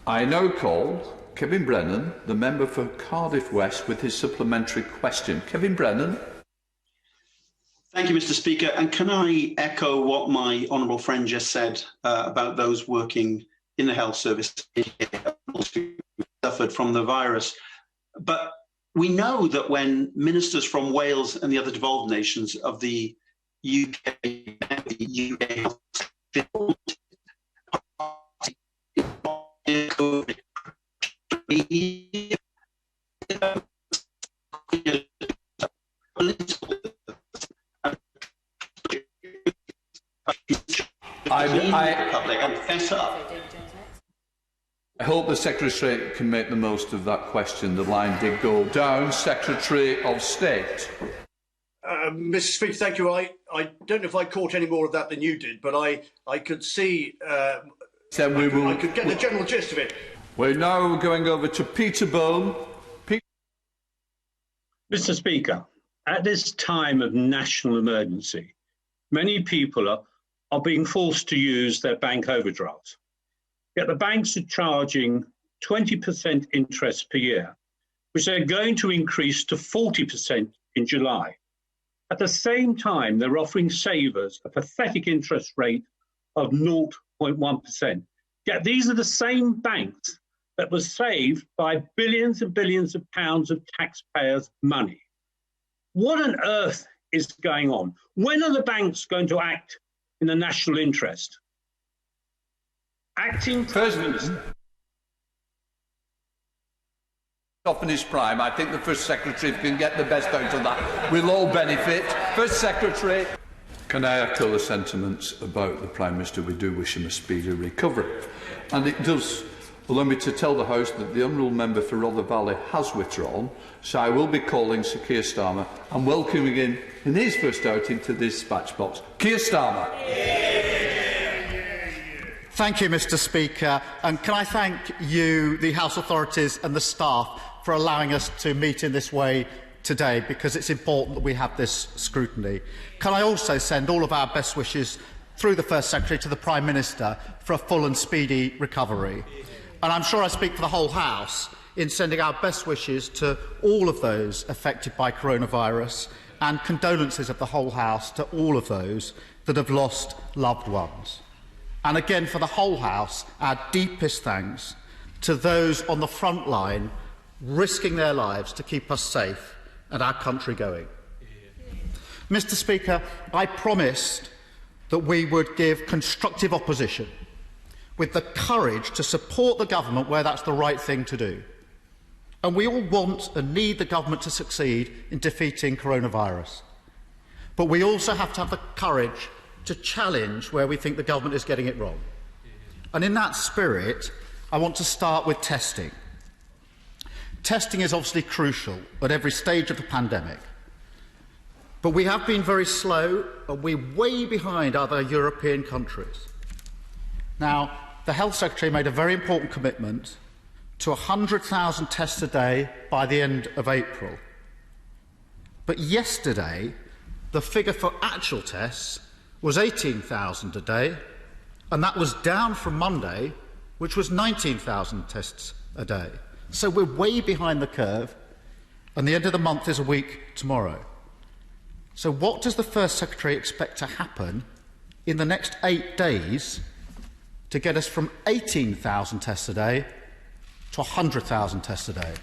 I now call Kevin Brennan, the member for Cardiff West, with his supplementary question. Kevin Brennan. Thank you, Mr. Speaker. And can I echo what my honourable friend just said about those working in the health service who suffered from the virus? But we know that when ministers from Wales and the other devolved nations of the UK, I hope the Secretary can make the most of that question. The line did go down. Secretary of State. Mr. Speaker, thank you. I don't know if I caught any more of that than you did, but I could see. Then I could get the general gist of it. We're now going over to Peter Bone. Mr. Speaker, at this time of national emergency, many people are being forced to use their bank overdrafts. Yet the banks are charging 20% interest per year, which they're going to increase to 40% in July. At the same time, they're offering savers a pathetic interest rate of 0.1%. Yet these are the same banks that were saved by billions and billions of pounds of taxpayers' money. What on earth is going on? When are the banks going to act in the national interest? Acting Prime Minister. Off in his prime. I think the First Secretary can get the best out of that. We'll all benefit. First Secretary. Can I echo the sentiments about the Prime Minister? We do wish him a speedy recovery. And it does allow me to tell the House that the Honourable Member for Rother Valley has withdrawn, so I will be calling Sir Keir Starmer and welcoming him in his first outing to this dispatch box. Keir Starmer. Thank you, Mr. Speaker. And can I thank you, the House authorities and the staff for allowing us to meet in this way today, because it's important that we have this scrutiny. Can I also send all of our best wishes through the First Secretary to the Prime Minister for a full and speedy recovery. And I'm sure I speak for the whole House in sending our best wishes to all of those affected by coronavirus, and condolences of the whole House to all of those that have lost loved ones. And again, for the whole House, our deepest thanks to those on the front line risking their lives to keep us safe and our country going. Mr. Speaker, I promised that we would give constructive opposition with the courage to support the government where that's the right thing to do. And we all want and need the government to succeed in defeating coronavirus. But we also have to have the courage to challenge where we think the government is getting it wrong. And in that spirit, I want to start with testing. Testing is obviously crucial at every stage of the pandemic. But we have been very slow, and we're way behind other European countries. Now, the Health Secretary made a very important commitment to 100,000 tests a day by the end of April. But yesterday, the figure for actual tests was 18,000 a day, and that was down from Monday, which was 19,000 tests a day. So we're way behind the curve, and the end of the month is a week tomorrow. So what does the First Secretary expect to happen in the next 8 days to get us from 18,000 tests a day to 100,000 tests a day?